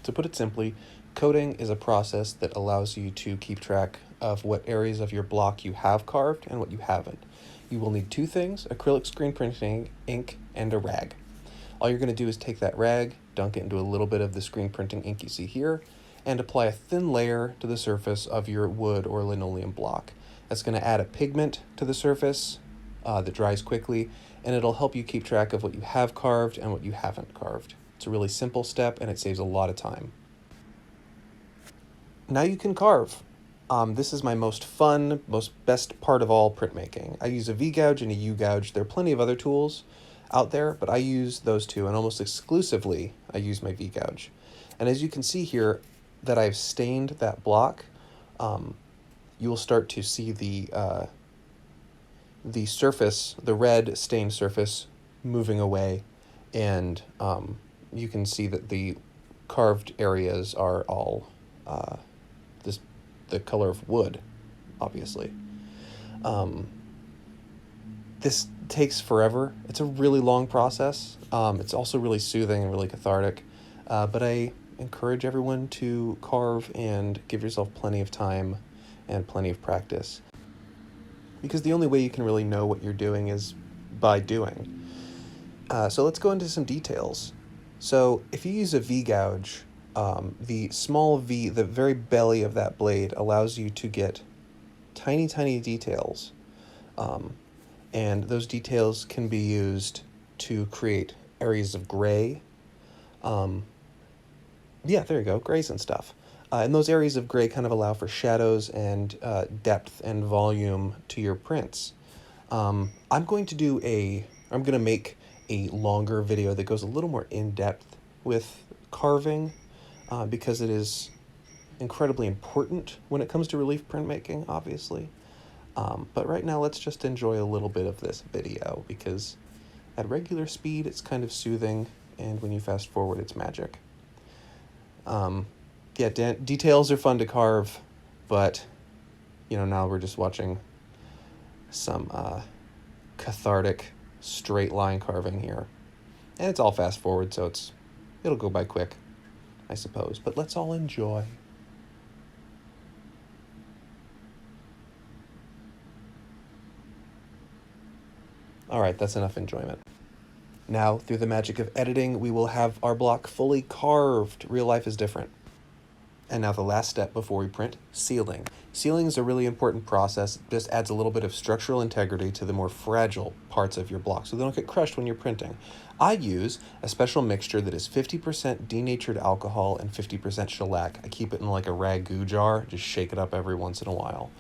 To put it simply, coating is a process that allows you to keep track of what areas of your block you have carved and what you haven't. You will need two things: acrylic screen printing ink and a rag. All you're going to do is take that rag, dunk it into a little bit of the screen printing ink you see here, and apply a thin layer to the surface of your wood or linoleum block. That's going to add a pigment to the surface that dries quickly, and it'll help you keep track of what you have carved and what you haven't carved. It's a really simple step, and it saves a lot of time. Now you can carve. This is my most fun, best part of all printmaking. I use a V-gouge and a U-gouge. There are plenty of other tools out there, but I use those two, and almost exclusively I use my V-gouge. And as you can see here that I've stained that block, you will start to see the surface, the red stained surface, moving away, and you can see that the carved areas are all the color of wood, obviously. This takes forever. It's a really long process. It's also really soothing and really cathartic, but I encourage everyone to carve and give yourself plenty of time and plenty of practice, because the only way you can really know what you're doing is by doing. So let's go into some details. So if you use a V-gouge, the small V, the very belly of that blade, allows you to get tiny, tiny details. And those details can be used to create areas of gray. Yeah, there you go, grays and stuff. And those areas of gray kind of allow for shadows and depth and volume to your prints. I'm going to make a longer video that goes a little more in-depth with carving, because it is incredibly important when it comes to relief printmaking, obviously. But right now, let's just enjoy a little bit of this video, because at regular speed, it's kind of soothing, and when you fast forward, it's magic. Yeah, details are fun to carve, but, now we're just watching some cathartic straight line carving here. And it's all fast forward, so it'll go by quick, I suppose. But let's all enjoy. All right, that's enough enjoyment. Now, through the magic of editing, we will have our block fully carved. Real life is different. And now the last step before we print, sealing. Sealing is a really important process. It just adds a little bit of structural integrity to the more fragile parts of your block, so they don't get crushed when you're printing. I use a special mixture that is 50% denatured alcohol and 50% shellac. I keep it in like a ragu jar, just shake it up every once in a while.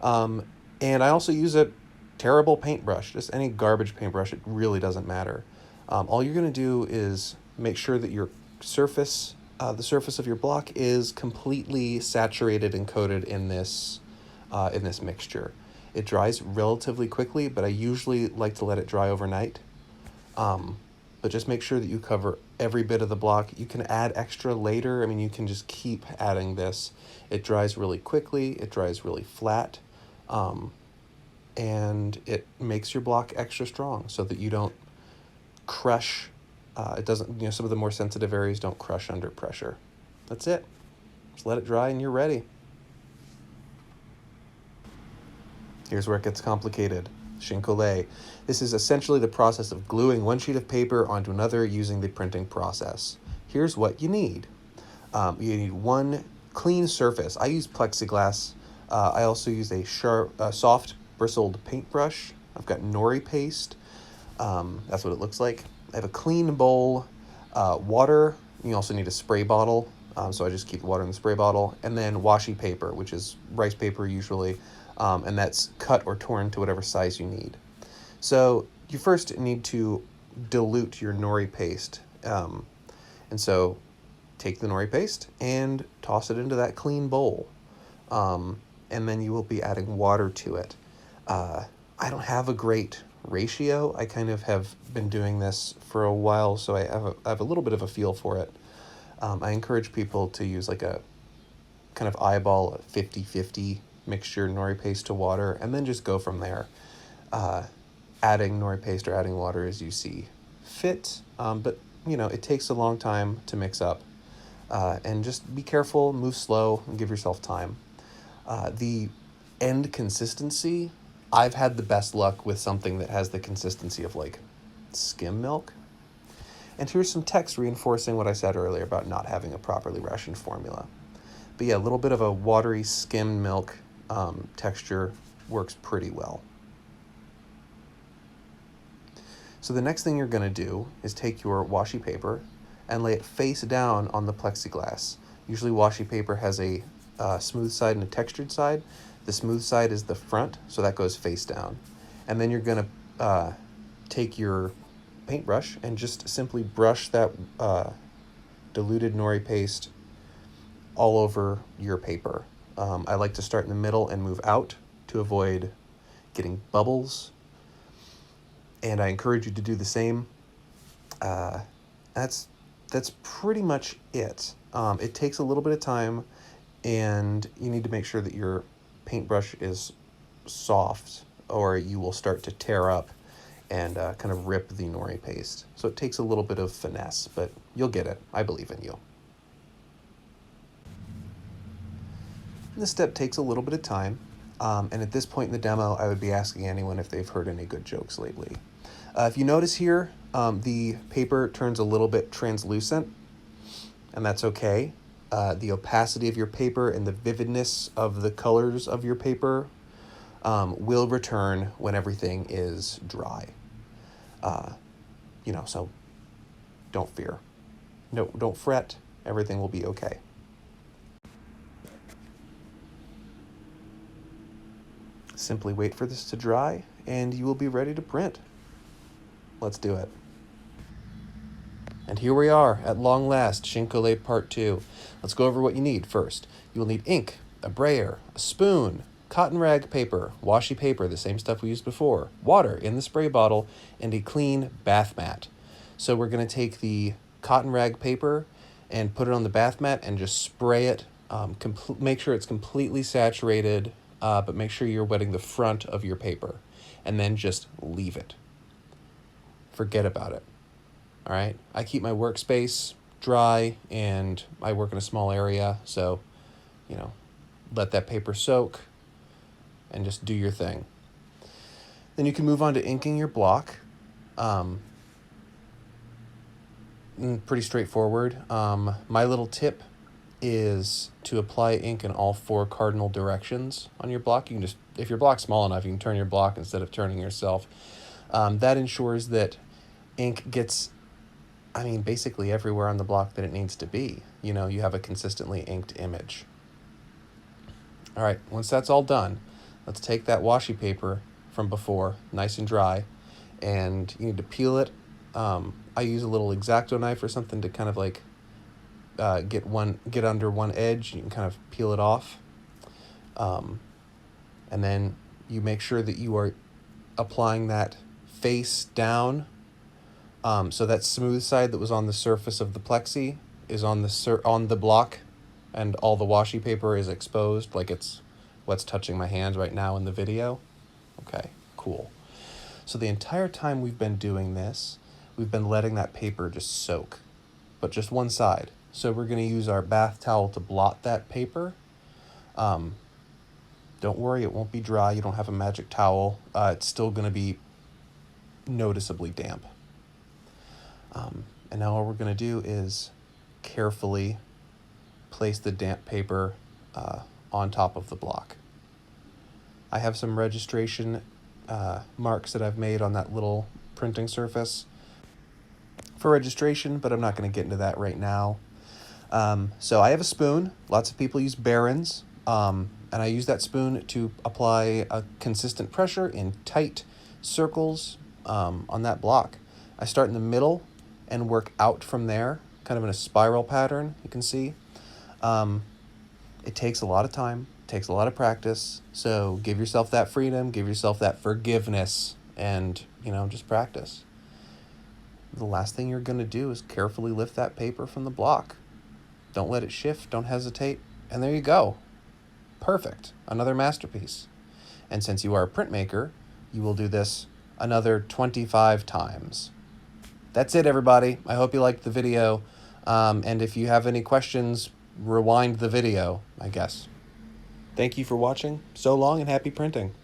And I also use a terrible paintbrush, just any garbage paintbrush. It really doesn't matter. All you're going to do is make sure that your surface, the surface of your block, is completely saturated and coated in this mixture. It dries relatively quickly, but I usually like to let it dry overnight. But just make sure that you cover every bit of the block. You can add extra later. I mean, you can just keep adding this. It dries really quickly. It dries really flat. And it makes your block extra strong so that you don't crush. It doesn't, some of the more sensitive areas don't crush under pressure. That's it. Just let it dry and you're ready. Here's where it gets complicated. Chine-Collé. This is essentially the process of gluing one sheet of paper onto another using the printing process. Here's what you need. You need one clean surface. I use plexiglass. I also use a soft bristled paintbrush. I've got nori paste. That's what it looks like. I have a clean bowl, water. You also need a spray bottle, so I just keep the water in the spray bottle, and then washi paper, which is rice paper usually, and that's cut or torn to whatever size you need. So you first need to dilute your nori paste, and so take the nori paste and toss it into that clean bowl, and then you will be adding water to it. I don't have a great ratio. I kind of have been doing this for a while, so I have a little bit of a feel for it. I encourage people to use like a kind of eyeball 50-50 mixture nori paste to water, and then just go from there, adding nori paste or adding water as you see fit. But it takes a long time to mix up. And just be careful, move slow, and give yourself time. The end consistency, I've had the best luck with something that has the consistency of like skim milk. And here's some text reinforcing what I said earlier about not having a properly rationed formula. But yeah, a little bit of a watery skimmed milk texture works pretty well. So the next thing you're going to do is take your washi paper and lay it face down on the plexiglass. Usually washi paper has a smooth side and a textured side. The smooth side is the front, so that goes face down. And then you're going to take your paintbrush and just simply brush that diluted nori paste all over your paper. I like to start in the middle and move out to avoid getting bubbles. And I encourage you to do the same. That's pretty much it. It takes a little bit of time, and you need to make sure that your paintbrush is soft, or you will start to tear up and kind of rip the nori paste. So it takes a little bit of finesse, but you'll get it. I believe in you. This step takes a little bit of time, and at this point in the demo, I would be asking anyone if they've heard any good jokes lately. If you notice here, the paper turns a little bit translucent, and that's okay. The opacity of your paper and the vividness of the colors of your paper will return when everything is dry. So don't fear. No, don't fret. Everything will be okay. Simply wait for this to dry, and you will be ready to print. Let's do it. And here we are, at long last, Chine-Collé Part 2. Let's go over what you need first. You will need ink, a brayer, a spoon, cotton rag paper, washi paper, the same stuff we used before, water in the spray bottle, and a clean bath mat. So we're going to take the cotton rag paper and put it on the bath mat and just spray it. Make sure it's completely saturated, but make sure you're wetting the front of your paper. And then just leave it. Forget about it. All right? I keep my workspace dry, and I work in a small area, so, let that paper soak and just do your thing. Then you can move on to inking your block. Pretty straightforward. My little tip is to apply ink in all 4 cardinal directions on your block. You can just, if your block's small enough, you can turn your block instead of turning yourself. That ensures that ink gets, basically everywhere on the block that it needs to be. You have a consistently inked image. All right, once that's all done, let's take that washi paper from before, nice and dry, and you need to peel it. I use a little X-Acto knife or something to kind of like get under one edge. You can kind of peel it off. And then you make sure that you are applying that face down. So that smooth side that was on the surface of the plexi is on the block, and all the washi paper is exposed, like it's what's touching my hands right now in the video. Okay, cool. So the entire time we've been doing this, we've been letting that paper just soak, but just one side. So we're going to use our bath towel to blot that paper. Don't worry, it won't be dry. You don't have a magic towel. It's still going to be noticeably damp. And now all we're going to do is carefully place the damp paper on top of the block. I have some registration marks that I've made on that little printing surface for registration, but I'm not going to get into that right now. So I have a spoon. Lots of people use Barron's, and I use that spoon to apply a consistent pressure in tight circles on that block. I start in the middle and work out from there, kind of in a spiral pattern, you can see. It takes a lot of time, takes a lot of practice, so give yourself that freedom, give yourself that forgiveness, and, just practice. The last thing you're going to do is carefully lift that paper from the block. Don't let it shift, don't hesitate, and there you go. Perfect. Another masterpiece. And since you are a printmaker, you will do this another 25 times. That's it, everybody. I hope you liked the video. And if you have any questions, rewind the video, I guess. Thank you for watching. So long and happy printing.